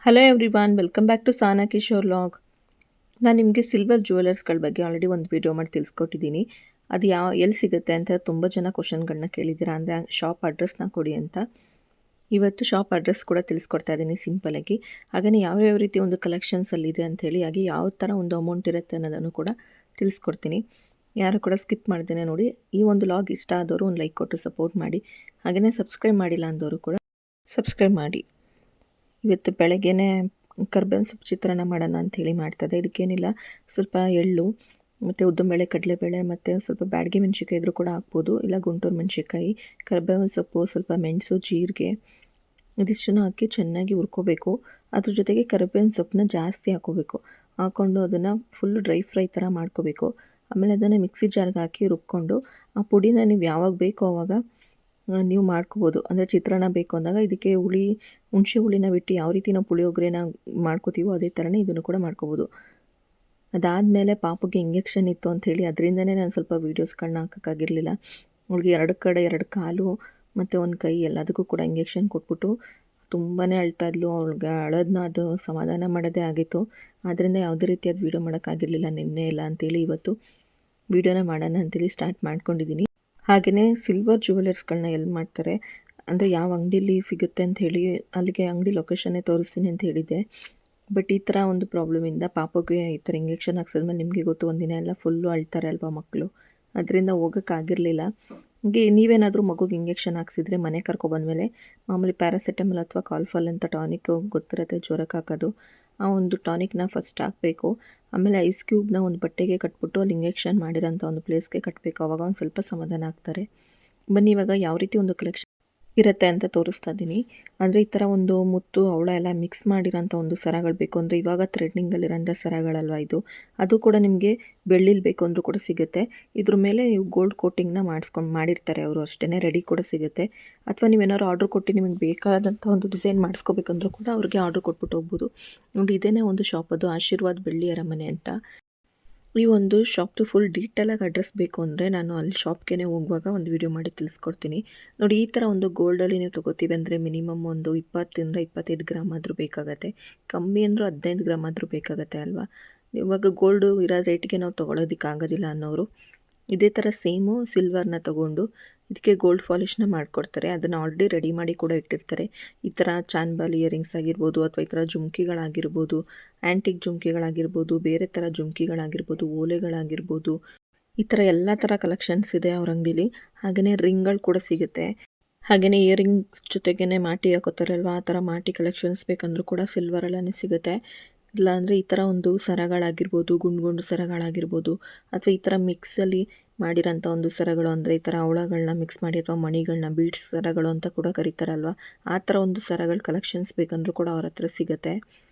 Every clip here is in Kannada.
Hello everyone, welcome back to Sana Kishore log. ನಾನು ನಿಮಗೆ ಸಿಲ್ವರ್ ಜ್ಯುವೆಲರ್ಸ್ಗಳ ಬಗ್ಗೆ ಆಲ್ರೆಡಿ ಒಂದು ವಿಡಿಯೋ ಮಾಡಿ ತಿಳಿಸ್ಕೊಟ್ಟಿದ್ದೀನಿ. ಅದು ಎಲ್ಲಿ ಸಿಗುತ್ತೆ ಅಂತ ತುಂಬ ಜನ ಕ್ವಶನ್ಗಳನ್ನ ಕೇಳಿದ್ದೀರಾ. ಅಂದರೆ ಶಾಪ್ ಅಡ್ರೆಸ್ನ ಕೊಡಿ ಅಂತ. ಇವತ್ತು ಶಾಪ್ ಅಡ್ರೆಸ್ ಕೂಡ ತಿಳಿಸ್ಕೊಡ್ತಾ ಇದ್ದೀನಿ ಸಿಂಪಲಾಗಿ. ಹಾಗೆಯೇ ಯಾವ್ಯಾವ ರೀತಿ ಒಂದು ಕಲೆಕ್ಷನ್ಸಲ್ಲಿದೆ ಅಂಥೇಳಿ, ಹಾಗೆ ಯಾವ ಥರ ಒಂದು ಅಮೌಂಟ್ ಇರುತ್ತೆ ಅನ್ನೋದನ್ನು ಕೂಡ ತಿಳಿಸ್ಕೊಡ್ತೀನಿ. ಯಾರು ಕೂಡ ಸ್ಕಿಪ್ ಮಾಡ್ದೇನೆ ನೋಡಿ. ಈ ಒಂದು ಲಾಗ್ ಇಷ್ಟ ಆದವರು ಒಂದು ಲೈಕ್ ಕೊಟ್ಟು ಸಪೋರ್ಟ್ ಮಾಡಿ. ಹಾಗೆಯೇ ಸಬ್ಸ್ಕ್ರೈಬ್ ಮಾಡಿಲ್ಲ ಅಂದವರು ಕೂಡ ಸಬ್ಸ್ಕ್ರೈಬ್ ಮಾಡಿ. ಇವತ್ತು ಬೆಳಗ್ಗೆನೇ ಕರ್ಬೇವಿನ ಸೊಪ್ಪು ಚಿತ್ರಾನ್ನ ಮಾಡೋಣ ಅಂಥೇಳಿ ಮಾಡ್ತದೆ. ಇದಕ್ಕೇನಿಲ್ಲ, ಸ್ವಲ್ಪ ಎಳ್ಳು ಮತ್ತು ಉದ್ದಿನಬೇಳೆ, ಕಡಲೆಬೇಳೆ ಮತ್ತು ಸ್ವಲ್ಪ ಬ್ಯಾಡಗಿ ಮೆಣಸಿನ್ಕಾಯಿ ಇದ್ರೂ ಕೂಡ ಹಾಕ್ಬೋದು, ಇಲ್ಲ ಗುಂಟೂರು ಮೆಣಸಿನ್ಕಾಯಿ, ಕರ್ಬೇವಿನ ಸೊಪ್ಪು, ಸ್ವಲ್ಪ ಮೆಣಸು, ಜೀರಿಗೆ ಇದಿಷ್ಟನ್ನು ಹಾಕಿ ಚೆನ್ನಾಗಿ ಹುರ್ಕೋಬೇಕು. ಅದ್ರ ಜೊತೆಗೆ ಕರ್ಬೇವಿನ ಸೊಪ್ಪನ್ನ ಜಾಸ್ತಿ ಹಾಕೋಬೇಕು. ಹಾಕ್ಕೊಂಡು ಅದನ್ನು ಫುಲ್ ಡ್ರೈ ಫ್ರೈ ಥರ ಮಾಡ್ಕೋಬೇಕು. ಆಮೇಲೆ ಅದನ್ನು ಮಿಕ್ಸಿ ಜಾರ್ಗೆ ಹಾಕಿ ರುಬ್ಕೊಂಡು ಆ ಪುಡಿನ ನೀವು ಯಾವಾಗ ಬೇಕೋ ಆವಾಗ ನೀವು ಮಾಡ್ಕೋಬೋದು. ಅಂದರೆ ಚಿತ್ರಾನ್ನ ಬೇಕು ಅಂದಾಗ ಇದಕ್ಕೆ ಹುಣಸೆ ಹುಳಿನ ಬಿಟ್ಟು ಯಾವ ರೀತಿ ನಾವು ಪುಳಿಯೋಗರೆನ ಮಾಡ್ಕೋತೀವೋ ಅದೇ ಥರನೇ ಇದನ್ನು ಕೂಡ ಮಾಡ್ಕೋಬೋದು. ಅದಾದಮೇಲೆ ಪಾಪುಗೆ ಇಂಜೆಕ್ಷನ್ ಇತ್ತು ಅಂಥೇಳಿ ಅದರಿಂದನೇ ನಾನು ಸ್ವಲ್ಪ ವೀಡಿಯೋಸ್ಗಳನ್ನ ಹಾಕೋಕ್ಕಾಗಿರಲಿಲ್ಲ. ಅವಳಿಗೆ 2 ಕಡೆ 2 ಕಾಲು ಮತ್ತು 1 ಕೈ ಎಲ್ಲದಕ್ಕೂ ಕೂಡ ಇಂಜೆಕ್ಷನ್ ಕೊಟ್ಬಿಟ್ಟು ತುಂಬಾ ಅಳ್ತಾ ಇದ್ಲು. ಅವಳಿಗೆ ಅಳೋದನ್ನ ಅದು ಸಮಾಧಾನ ಮಾಡೋದೇ ಆಗಿತ್ತು. ಆದ್ದರಿಂದ ಯಾವುದೇ ರೀತಿಯಾದ ವೀಡಿಯೋ ಮಾಡೋಕ್ಕಾಗಿರಲಿಲ್ಲ ನಿನ್ನೆ ಎಲ್ಲ ಅಂಥೇಳಿ ಇವತ್ತು ವೀಡಿಯೋನ ಮಾಡೋಣ ಅಂಥೇಳಿ ಸ್ಟಾರ್ಟ್ ಮಾಡ್ಕೊಂಡಿದ್ದೀನಿ. ಹಾಗೆಯೇ ಸಿಲ್ವರ್ ಜ್ಯುವೆಲರ್ಸ್ಗಳನ್ನ ಎಲ್ಲಿ ಮಾಡ್ತಾರೆ, ಅಂದರೆ ಯಾವ ಅಂಗಡಿಯಲ್ಲಿ ಸಿಗುತ್ತೆ ಅಂತ ಹೇಳಿ ಅಲ್ಲಿಗೆ ಅಂಗಡಿ ಲೊಕೇಶನ್ನೇ ತೋರಿಸ್ತೀನಿ ಅಂತ ಹೇಳಿದ್ದೆ. ಬಟ್ ಈ ಥರ ಒಂದು ಪ್ರಾಬ್ಲಮಿಂದ ಪಾಪುಗೆ ಈ ಥರ ಇಂಜೆಕ್ಷನ್ ಹಾಕ್ಸಿದ್ಮೇಲೆ ನಿಮಗೆ ಗೊತ್ತು, ಒಂದಿನ ಎಲ್ಲ ಫುಲ್ಲು ಅಳ್ತಾರೆ ಅಲ್ವಾ ಮಕ್ಕಳು, ಅದರಿಂದ ಹೋಗೋಕ್ಕಾಗಿರಲಿಲ್ಲ. ಹೀಗೆ ನೀವೇನಾದರೂ ಮಗುಗೆ ಇಂಜೆಕ್ಷನ್ ಹಾಕ್ಸಿದ್ರೆ ಮನೆ ಕರ್ಕೊಬಂದಮೇಲೆ ಮಾಮೂಲಿ ಪ್ಯಾರಾಸಿಟಮಲ್ ಅಥವಾ ಕಾಲ್ಫಾಲ್ ಅಂತ ಟಾನಿಕ್ ಗೊತ್ತಿರುತ್ತೆ ಜ್ವರಕ್ಕೆ ಹಾಕೋದು, ಆ ಒಂದು ಟಾನಿಕ್ನ ಫಸ್ಟ್ ಹಾಕಬೇಕು. ಆಮೇಲೆ ಐಸ್ ಕ್ಯೂಬ್ನ ಒಂದು ಬಟ್ಟೆಗೆ ಕಟ್ಬಿಟ್ಟು ಅಲ್ಲಿ ಇಂಜೆಕ್ಷನ್ ಮಾಡಿರೋಂಥ ಒಂದು ಪ್ಲೇಸ್ಗೆ ಕಟ್ಟಬೇಕು. ಆವಾಗ ಒಂದು ಸ್ವಲ್ಪ ಸಮಾಧಾನ ಆಗ್ತಾರೆ. ಬನ್ನಿ ಇವಾಗ ಯಾವ ರೀತಿ ಒಂದು ಕಲೆಕ್ಷನ್ ಇರುತ್ತೆ ಅಂತ ತೋರಿಸ್ತಾ ಇದ್ದೀನಿ. ಅಂದರೆ ಈ ಥರ ಒಂದು ಮುತ್ತು ಅವಳ ಎಲ್ಲ ಮಿಕ್ಸ್ ಮಾಡಿರೋಂಥ ಒಂದು ಸರಗಳು ಬೇಕು. ಅಂದರೆ ಇವಾಗ ಥ್ರೆಡ್ನಿಂಗಲ್ಲಿರೋಂಥ ಸರಗಳಲ್ವ ಇದು, ಅದು ಕೂಡ ನಿಮಗೆ ಬೆಳ್ಳಿಲಿ ಬೇಕು ಅಂದರೂ ಕೂಡ ಸಿಗುತ್ತೆ. ಇದ್ರ ಮೇಲೆ ನೀವು ಗೋಲ್ಡ್ ಕೋಟಿಂಗ್ನ ಮಾಡಿರ್ತಾರೆ ಅವರು, ಅಷ್ಟೇ ರೆಡಿ ಕೂಡ ಸಿಗುತ್ತೆ. ಅಥವಾ ನೀವೇನಾದ್ರು ಆರ್ಡ್ರ್ ಕೊಟ್ಟು ನಿಮಗೆ ಬೇಕಾದಂಥ ಒಂದು ಡಿಸೈನ್ ಮಾಡಿಸ್ಕೋಬೇಕಂದ್ರೂ ಕೂಡ ಅವ್ರಿಗೆ ಆರ್ಡ್ರ್ ಕೊಟ್ಬಿಟ್ಟು ಹೋಗ್ಬೋದು. ನೋಡಿ ಇದೇನೇ ಒಂದು ಶಾಪ್, ಅದು ಆಶೀರ್ವಾದ್ ಬೆಳ್ಳಿ ಅರಮನೆ ಅಂತ. ಈ ಒಂದು ಶಾಪ್ದು ಫುಲ್ ಡೀಟೇಲಾಗಿ ಅಡ್ರೆಸ್ ಬೇಕು ಅಂದರೆ ನಾನು ಅಲ್ಲಿ ಶಾಪ್ಗೆ ಹೋಗುವಾಗ ಒಂದು ವಿಡಿಯೋ ಮಾಡಿ ತಿಳಿಸ್ಕೊಡ್ತೀನಿ. ನೋಡಿ ಈ ಥರ ಒಂದು ಗೋಲ್ಡಲ್ಲಿ ನೀವು ತೊಗೋತೀವಿ ಅಂದರೆ ಮಿನಿಮಮ್ ಒಂದು 20-25 ಗ್ರಾಮ್ ಆದರೂ ಬೇಕಾಗತ್ತೆ. ಕಮ್ಮಿ ಅಂದರೂ 15 ಗ್ರಾಮ್ ಆದರೂ ಬೇಕಾಗತ್ತೆ ಅಲ್ವಾ. ಇವಾಗ ಗೋಲ್ಡು ಇರೋ ರೇಟಿಗೆ ನಾವು ತೊಗೊಳೋದಕ್ಕಾಗೋದಿಲ್ಲ ಅನ್ನೋರು ಇದೇ ಥರ ಸೇಮು ಸಿಲ್ವರ್ನ ತೊಗೊಂಡು ಇದಕ್ಕೆ ಗೋಲ್ಡ್ ಪಾಲಿಷ್ನ ಮಾಡಿಕೊಡ್ತಾರೆ. ಅದನ್ನು ಆಲ್ರೆಡಿ ರೆಡಿ ಮಾಡಿ ಕೂಡ ಇಟ್ಟಿರ್ತಾರೆ. ಈ ಥರ ಚಾನ್ಬಾಲ್ ಇಯರಿಂಗ್ಸ್ ಆಗಿರ್ಬೋದು, ಅಥವಾ ಈ ಥರ ಜುಮ್ಕಿಗಳಾಗಿರ್ಬೋದು, ಆ್ಯಂಟಿಕ್ ಜುಮ್ಕಿಗಳಾಗಿರ್ಬೋದು, ಬೇರೆ ಥರ ಜುಮ್ಕಿಗಳಾಗಿರ್ಬೋದು, ಓಲೆಗಳಾಗಿರ್ಬೋದು, ಈ ಥರ ಎಲ್ಲ ಥರ ಕಲೆಕ್ಷನ್ಸ್ ಇದೆ ಅವ್ರ ಅಂಗಡೀಲಿ. ಹಾಗೆಯೇ ರಿಂಗ್ಗಳು ಕೂಡ ಸಿಗುತ್ತೆ. ಹಾಗೆಯೇ ಇಯರಿಂಗ್ಸ್ ಜೊತೆಗೇ ಮಾಟಿ ಹಾಕೋತಾರಲ್ವ, ಆ ಥರ ಮಾಟಿ ಕಲೆಕ್ಷನ್ಸ್ ಬೇಕಂದ್ರೂ ಕೂಡ ಸಿಲ್ವರಲ್ಲೇ ಸಿಗುತ್ತೆ. ಇಲ್ಲಾಂದರೆ ಈ ಥರ ಒಂದು ಸರಗಳಾಗಿರ್ಬೋದು, ಗುಂಡು ಸರಗಳಾಗಿರ್ಬೋದು, ಅಥವಾ ಈ ಥರ ಮಿಕ್ಸಲ್ಲಿ ಮಾಡಿರೋಂಥ ಒಂದು ಸರಗಳು, ಅಂದರೆ ಈ ಥರ ಹವಳಗಳನ್ನ ಮಿಕ್ಸ್ ಮಾಡಿ ಅಥವಾ ಮಣಿಗಳನ್ನ ಬೀಡ್ಸ್ ಸರಗಳು ಅಂತ ಕೂಡ ಕರೀತಾರಲ್ವ, ಆ ಥರ ಒಂದು ಸರಗಳ ಕಲೆಕ್ಷನ್ಸ್ ಬೇಕಂದ್ರೂ ಕೂಡ ಅವ್ರ ಹತ್ರ ಸಿಗುತ್ತೆ.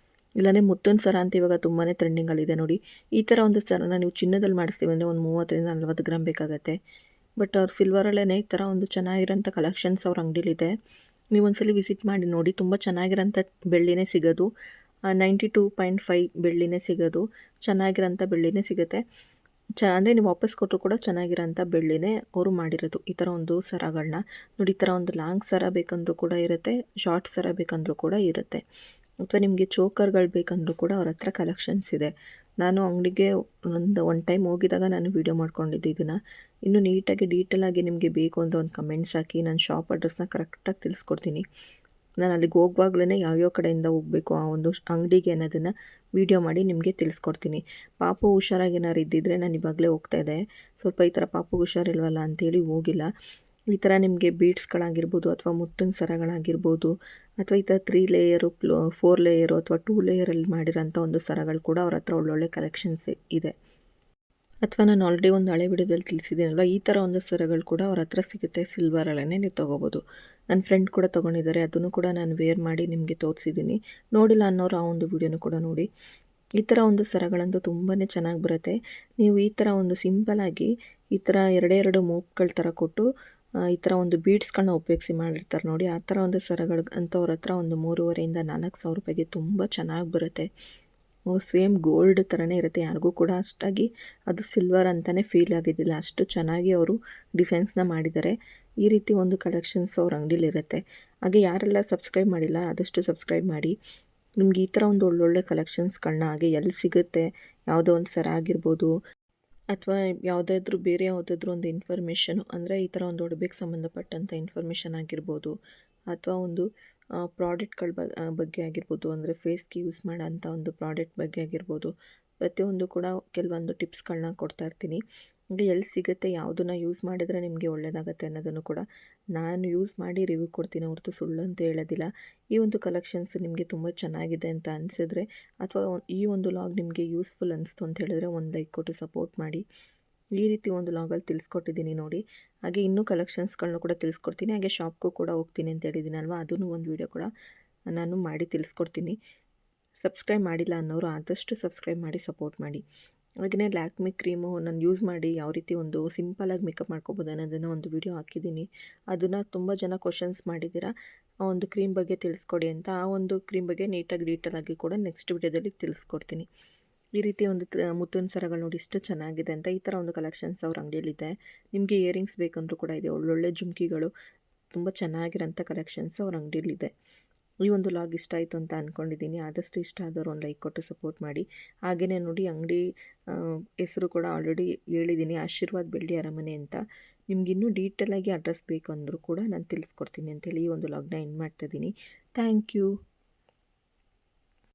ಇಲ್ಲಾಂದರೆ ಮುತ್ತಿನ ಸರ ಅಂತ ಇವಾಗ ತುಂಬಾ ಟ್ರೆಂಡಿಂಗಲ್ಲಿದೆ ನೋಡಿ. ಈ ಥರ ಒಂದು ಸರನ ನೀವು ಚಿನ್ನದಲ್ಲಿ ಮಾಡಿಸ್ತೀವಿ ಅಂದರೆ ಒಂದು 30-40 ಗ್ರಾಮ್ ಬೇಕಾಗತ್ತೆ. ಬಟ್ ಅವ್ರು ಸಿಲ್ವರಲ್ಲೇ ಈ ಥರ ಒಂದು ಚೆನ್ನಾಗಿರೋಂಥ ಕಲೆಕ್ಷನ್ಸ್ ಅವ್ರ ಅಂಗಡಿಲಿದೆ. ನೀವು ಒಂದ್ಸಲ ವಿಸಿಟ್ ಮಾಡಿ ನೋಡಿ. ತುಂಬ ಚೆನ್ನಾಗಿರೋಂಥ ಬೆಳ್ಳಿನೇ ಸಿಗೋದು. 92.5 ಬೆಳ್ಳಿನೇ ಸಿಗೋದು. ಚೆನ್ನಾಗಿರೋಂಥ ಬೆಳ್ಳಿನೇ ಸಿಗುತ್ತೆ. ಅಂದರೆ ನೀವು ವಾಪಸ್ ಕೊಟ್ಟರು ಕೂಡ ಚೆನ್ನಾಗಿರೋಂಥ ಬೆಳ್ಳಿನೇ ಅವರು ಮಾಡಿರೋದು. ಈ ಥರ ಒಂದು ಸರಗಳನ್ನ ನೋಡಿ. ಈ ಥರ ಒಂದು ಲಾಂಗ್ ಸರ ಬೇಕಂದ್ರೂ ಕೂಡ ಇರುತ್ತೆ, ಶಾರ್ಟ್ ಸರ ಬೇಕಂದ್ರೂ ಕೂಡ ಇರುತ್ತೆ. ಅಥವಾ ನಿಮಗೆ ಚೋಕರ್ಗಳು ಬೇಕಂದ್ರೂ ಕೂಡ ಅವ್ರ ಹತ್ರ ಕಲೆಕ್ಷನ್ಸ್ ಇದೆ. ನಾನು ಅಂಗಡಿಗೆ ಒನ್ ಟೈಮ್ ಹೋಗಿದಾಗ ನಾನು ವೀಡಿಯೋ ಮಾಡ್ಕೊಂಡಿದ್ದೆ ಇದನ್ನು. ಇನ್ನೂ ನೀಟಾಗಿ ಡೀಟೇಲಾಗಿ ನಿಮಗೆ ಬೇಕು ಅಂದರೆ ಒಂದು ಕಮೆಂಟ್ಸ್ ಹಾಕಿ, ನಾನು ಶಾಪ್ ಅಡ್ರೆಸ್ನ ಕರೆಕ್ಟಾಗಿ ತಿಳಿಸ್ಕೊಡ್ತೀನಿ. ನಾನು ಅಲ್ಲಿಗೆ ಹೋಗುವಾಗ್ಲೇ ಯಾವ್ಯಾವ ಕಡೆಯಿಂದ ಹೋಗಬೇಕು ಆ ಒಂದು ಅಂಗಡಿಗೆ ಅನ್ನೋದನ್ನು ವೀಡಿಯೋ ಮಾಡಿ ನಿಮಗೆ ತಿಳಿಸ್ಕೊಡ್ತೀನಿ. ಪಾಪು ಹುಷಾರಾಗಿ ಏನಾರು ಇದ್ದಿದ್ದರೆ ನಾನು ಇವಾಗಲೇ ಹೋಗ್ತಾಯಿದ್ದೆ. ಸ್ವಲ್ಪ ಈ ಥರ ಪಾಪು ಹುಷಾರಿಲ್ವಲ್ಲ ಅಂಥೇಳಿ ಹೋಗಿಲ್ಲ. ಈ ಥರ ನಿಮಗೆ ಬೀಡ್ಸ್ಗಳಾಗಿರ್ಬೋದು, ಅಥವಾ ಮುತ್ತಿನ ಸರಗಳಾಗಿರ್ಬೋದು, ಅಥವಾ ಈ ಥರ 3 ಲೇಯರು 4 ಲೇಯರು ಅಥವಾ 2 ಲೇಯರಲ್ಲಿ ಮಾಡಿರೋಂಥ ಒಂದು ಸರಗಳು ಕೂಡ ಅವ್ರ ಹತ್ರ ಒಳ್ಳೊಳ್ಳೆ ಕಲೆಕ್ಷನ್ಸ್ ಇದೆ. ಅಥವಾ ನಾನು ಆಲ್ರೆಡಿ ಒಂದು ಹಳೆ ವಿಡಿಯೋದಲ್ಲಿ ತಿಳಿಸಿದ್ದೀನಲ್ವ, ಈ ಥರ ಒಂದು ಸರಗಳು ಕೂಡ ಅವ್ರ ಹತ್ರ ಸಿಗುತ್ತೆ. ಸಿಲ್ವರಲ್ಲೇ ನೀವು ತೊಗೋಬೋದು. ನನ್ನ ಫ್ರೆಂಡ್ ಕೂಡ ತೊಗೊಂಡಿದ್ದಾರೆ, ಅದನ್ನು ಕೂಡ ನಾನು ವೇರ್ ಮಾಡಿ ನಿಮಗೆ ತೋರಿಸಿದ್ದೀನಿ. ನೋಡಿಲ್ಲ ಅನ್ನೋರು ಆ ಒಂದು ವಿಡಿಯೋನು ಕೂಡ ನೋಡಿ. ಈ ಥರ ಒಂದು ಸರಗಳಂತೂ ತುಂಬಾ ಚೆನ್ನಾಗಿ ಬರುತ್ತೆ. ನೀವು ಈ ಥರ ಒಂದು ಸಿಂಪಲಾಗಿ ಈ ಥರ 2 ಮೂಕ್ಗಳ ಥರ ಕೊಟ್ಟು ಈ ಥರ ಒಂದು ಬೀಡ್ಸ್ಗಳನ್ನ ಉಪಯೋಗಿಸಿ ಮಾಡಿರ್ತಾರೆ ನೋಡಿ. ಆ ಥರ ಒಂದು ಸರಗಳು ಅಂತ ಅವ್ರ ಹತ್ರ ಒಂದು 3500-4000 ರೂಪಾಯಿಗೆ ತುಂಬ ಚೆನ್ನಾಗಿ ಬರುತ್ತೆ. ಸೇಮ್ ಗೋಲ್ಡ್ ಥರನೇ ಇರುತ್ತೆ. ಯಾರಿಗೂ ಕೂಡ ಅಷ್ಟಾಗಿ ಅದು ಸಿಲ್ವರ್ ಅಂತಲೇ ಫೀಲ್ ಆಗಿದ್ದಿಲ್ಲ, ಅಷ್ಟು ಚೆನ್ನಾಗಿ ಅವರು ಡಿಸೈನ್ಸ್ನ ಮಾಡಿದ್ದಾರೆ. ಈ ರೀತಿ ಒಂದು ಕಲೆಕ್ಷನ್ಸ್ ಅವ್ರ ಅಂಗಡಿಲಿರುತ್ತೆ. ಹಾಗೆ ಯಾರೆಲ್ಲ ಸಬ್ಸ್ಕ್ರೈಬ್ ಮಾಡಿಲ್ಲ ಆದಷ್ಟು ಸಬ್ಸ್ಕ್ರೈಬ್ ಮಾಡಿ. ನಿಮ್ಗೆ ಈ ಥರ ಒಂದು ಒಳ್ಳೊಳ್ಳೆ ಕಲೆಕ್ಷನ್ಸ್‌ಗಳನ್ನ ಹಾಗೆ ಎಲ್ಲಿ ಸಿಗುತ್ತೆ, ಯಾವುದೋ ಒಂದು ಸರ ಆಗಿರ್ಬೋದು ಅಥವಾ ಬೇರೆ ಯಾವುದಾದ್ರೂ ಒಂದು ಇನ್ಫಾರ್ಮೇಷನು ಅಂದರೆ ಈ ಥರ ಒಂದು ಉಡುಗೆಗೆ ಸಂಬಂಧಪಟ್ಟಂಥ ಇನ್ಫಾರ್ಮೇಷನ್ ಆಗಿರ್ಬೋದು ಅಥವಾ ಒಂದು ಪ್ರಾಡಕ್ಟ್‌ಗಳ ಬಗ್ಗೆ ಆಗಿರ್ಬೋದು, ಅಂದರೆ ಫೇಸ್‌ಗೆ ಯೂಸ್ ಮಾಡೋಂಥ ಒಂದು ಪ್ರಾಡಕ್ಟ್ ಬಗ್ಗೆ ಆಗಿರ್ಬೋದು, ಪ್ರತಿಯೊಂದು ಕೂಡ ಕೆಲವೊಂದು ಟಿಪ್ಸ್‌ಗಳನ್ನ ಕೊಡ್ತಾ ಇರ್ತೀನಿ. ಹಂಗೆ ಎಲ್ಲಿ ಸಿಗುತ್ತೆ, ಯಾವುದನ್ನ ಯೂಸ್ ಮಾಡಿದರೆ ನಿಮಗೆ ಒಳ್ಳೆಯದಾಗತ್ತೆ ಅನ್ನೋದನ್ನು ಕೂಡ ನಾನು ಯೂಸ್ ಮಾಡಿ ರಿವ್ಯೂ ಕೊಡ್ತೀನಿ ಹೊರತು ಸುಳ್ಳು ಅಂತ ಹೇಳೋದಿಲ್ಲ. ಈ ಒಂದು ಕಲೆಕ್ಷನ್ಸ್ ನಿಮಗೆ ತುಂಬ ಚೆನ್ನಾಗಿದೆ ಅಂತ ಅನಿಸಿದ್ರೆ ಅಥವಾ ಈ ಒಂದು ಲಾಗ್ ನಿಮಗೆ ಯೂಸ್‌ಫುಲ್ ಅನಿಸ್ತು ಅಂತ ಹೇಳಿದ್ರೆ ಒಂದು ಲೈಕ್ ಕೊಟ್ಟು ಸಪೋರ್ಟ್ ಮಾಡಿ. ಈ ರೀತಿ ಒಂದು ಲಾಗಲ್ಲಿ ತಿಳಿಸ್ಕೊಟ್ಟಿದ್ದೀನಿ ನೋಡಿ. ಹಾಗೆ ಇನ್ನೂ ಕಲೆಕ್ಷನ್ಸ್‌ಗಳನ್ನೂ ಕೂಡ ತಿಳಿಸ್ಕೊಡ್ತೀನಿ. ಹಾಗೆ ಶಾಪ್‌ಗೂ ಕೂಡ ಹೋಗ್ತೀನಿ ಅಂತ ಹೇಳಿದ್ದೀನಲ್ವಾ, ಅದನ್ನು ಒಂದು ವೀಡಿಯೋ ಕೂಡ ನಾನು ಮಾಡಿ ತಿಳಿಸ್ಕೊಡ್ತೀನಿ. ಸಬ್ಸ್ಕ್ರೈಬ್ ಮಾಡಿಲ್ಲ ಅನ್ನೋರು ಆದಷ್ಟು ಸಬ್ಸ್ಕ್ರೈಬ್ ಮಾಡಿ ಸಪೋರ್ಟ್ ಮಾಡಿ. ಹಾಗೆಯೇ ಲ್ಯಾಕ್ಮಿ ಕ್ರೀಮು ನಾನು ಯೂಸ್ ಮಾಡಿ ಯಾವ ರೀತಿ ಒಂದು ಸಿಂಪಲಾಗಿ ಮೇಕಪ್ ಮಾಡ್ಕೋಬೋದು ಅನ್ನೋದನ್ನು ಒಂದು ವಿಡಿಯೋ ಹಾಕಿದ್ದೀನಿ. ಅದನ್ನು ತುಂಬ ಜನ ಕ್ವೆಶನ್ಸ್ ಮಾಡಿದ್ದೀರಾ, ಆ ಒಂದು ಕ್ರೀಮ್ ಬಗ್ಗೆ ತಿಳಿಸ್ಕೊಡಿ ಅಂತ. ಆ ಒಂದು ಕ್ರೀಮ್ ಬಗ್ಗೆ ನೀಟಾಗಿ ಡೀಟೇಲಾಗಿ ಕೂಡ ನೆಕ್ಸ್ಟ್ ವಿಡಿಯೋದಲ್ಲಿ ತಿಳಿಸ್ಕೊಡ್ತೀನಿ. ಈ ರೀತಿ ಒಂದು ಮುತ್ತಿನ ಸರಗಳು ನೋಡಿ ಎಷ್ಟು ಚೆನ್ನಾಗಿದೆ ಅಂತ. ಈ ಥರ ಒಂದು ಕಲೆಕ್ಷನ್ಸ್ ಅವ್ರ ಅಂಗಡಿಯಲ್ಲಿದೆ. ನಿಮಗೆ ಇಯರಿಂಗ್ಸ್ ಬೇಕಂದ್ರೂ ಕೂಡ ಇದೆ. ಒಳ್ಳೊಳ್ಳೆ ಜುಮ್ಕಿಗಳು ತುಂಬ ಚೆನ್ನಾಗಿರೋಂಥ ಕಲೆಕ್ಷನ್ಸ್ ಅವ್ರ ಅಂಗಡಿಯಲ್ಲಿದೆ. ಈ ಒಂದು ಲಾಗ್ ಇಷ್ಟ ಆಯಿತು ಅಂತ ಅಂದ್ಕೊಂಡಿದ್ದೀನಿ. ಆದಷ್ಟು ಇಷ್ಟ ಆದವರು ಒಂದು ಲೈಕ್ ಕೊಟ್ಟು ಸಪೋರ್ಟ್ ಮಾಡಿ. ಹಾಗೆಯೇ ನೋಡಿ ಅಂಗಡಿ ಹೆಸರು ಕೂಡ ಆಲ್ರೆಡಿ ಹೇಳಿದ್ದೀನಿ, ಆಶೀರ್ವಾದ್ ಬೆಳ್ಳಿ ಅರಮನೆ ಅಂತ. ನಿಮಗಿನ್ನೂ ಡೀಟೇಲಾಗಿ ಅಡ್ರೆಸ್ ಬೇಕು ಅಂದರೂ ಕೂಡ ನಾನು ತಿಳಿಸ್ಕೊಡ್ತೀನಿ ಅಂತೇಳಿ ಈ ಒಂದು ಲಾಗ್ನ ಎಂಡ್ ಮಾಡ್ತಾಯಿದ್ದೀನಿ. Thank you.